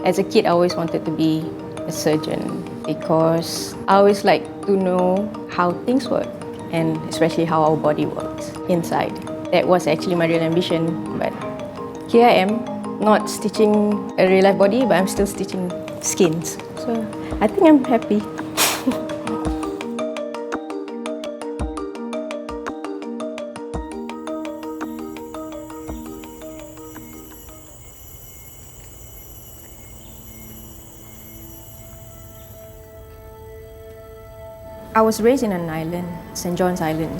As a kid, I always wanted to be a surgeon because I always like to know how things work and especially how our body works inside. That was actually my real ambition, but here I am, not stitching a real life body, but I'm still stitching skins. So I think I'm happy. I was raised in an island, St. John's Island,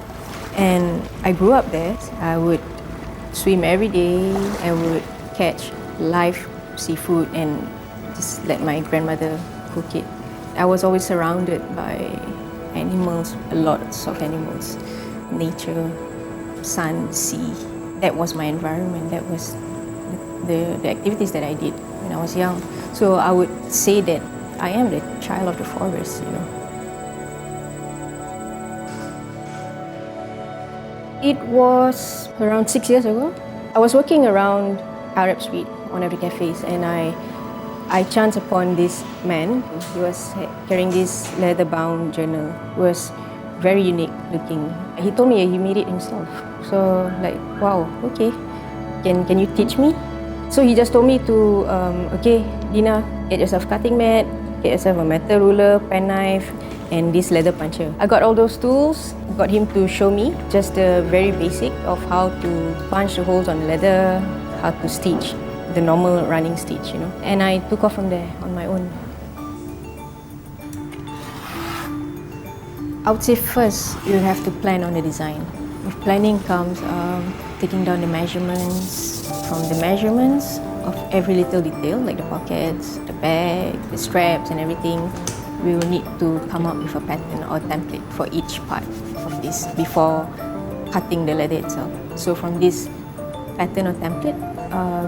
and I grew up there. I would swim every day, I would catch live seafood and just let my grandmother cook it. I was always surrounded by animals, a lot of animals, nature, sun, sea. That was my environment, that was the activities that I did when I was young. So I would say that I am the child of the forest, you know. It was around 6 years ago. I was walking around Arab Street, one of the cafes, and I chanced upon this man. He was carrying this leather-bound journal. It was very unique looking. He told me he made it himself. So like, wow, okay, can you teach me? So he just told me to, okay, Dina, get yourself cutting mat, get yourself a metal ruler, pen knife, and this leather puncher. I got all those tools, got him to show me just the very basic of how to punch the holes on the leather, how to stitch, the normal running stitch, you know. And I took off from there on my own. I would say first, you have to plan on the design. With planning comes taking down the measurements. From the measurements of every little detail, like the pockets, the bag, the straps and everything, we will need to come up with a pattern or template for each part of this before cutting the leather itself. So from this pattern or template,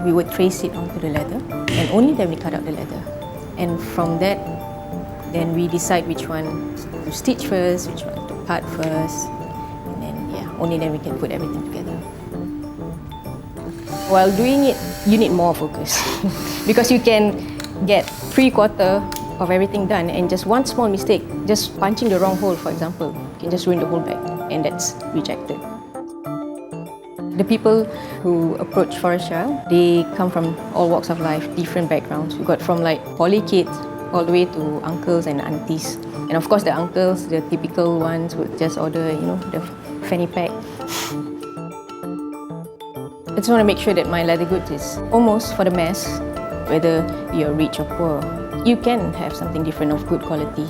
we would trace it onto the leather, and only then we cut out the leather. And from that, then we decide which one to stitch first, which one to cut first, and then only then we can put everything together. While doing it, you need more focus because you can get 3/4 of everything done, and just one small mistake, just punching the wrong hole, for example, can just ruin the whole bag, and that's rejected. The people who approach Forest Child, they come from all walks of life, different backgrounds. We got from like poly kids all the way to uncles and aunties. And of course the uncles, the typical ones, would just order, you know, the fanny pack. I just want to make sure that my leather goods is almost for the mass, whether you're rich or poor. You can have something different of good quality.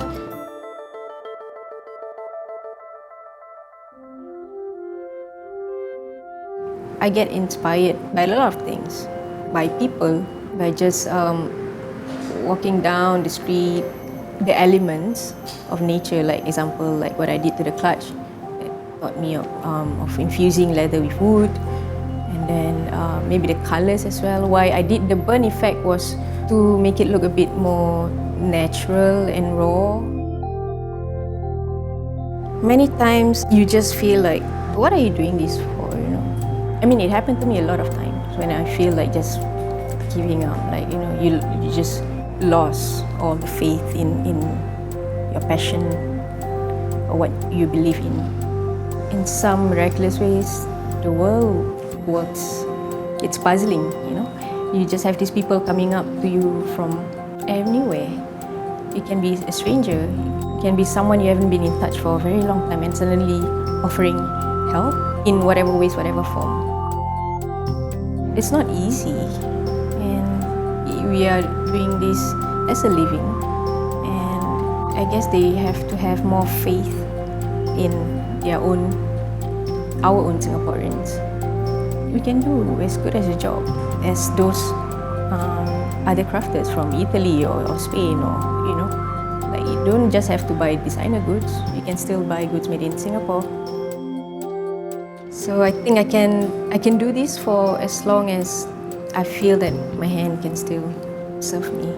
I get inspired by a lot of things, by people, by just walking down the street, the elements of nature, like example, like what I did to the clutch, that taught me of infusing leather with wood, and then maybe the colors as well. Why I did the burn effect was to make it look a bit more natural and raw. Many times you just feel like, what are you doing this for, you know? I mean, it happened to me a lot of times when I feel like just giving up, like, you know, you just lost all the faith in your passion or what you believe in. In some miraculous ways, the world works. It's puzzling, you know. You just have these people coming up to you from anywhere. It can be a stranger, it can be someone you haven't been in touch for a very long time, and suddenly offering help in whatever ways, whatever form. It's not easy, and we are doing this as a living, and I guess they have to have more faith in our own Singaporeans. We can do as good as a job as those other crafters from Italy or Spain, or, you know, like, you don't just have to buy designer goods, you can still buy goods made in Singapore. So I think I can do this for as long as I feel that my hand can still serve me.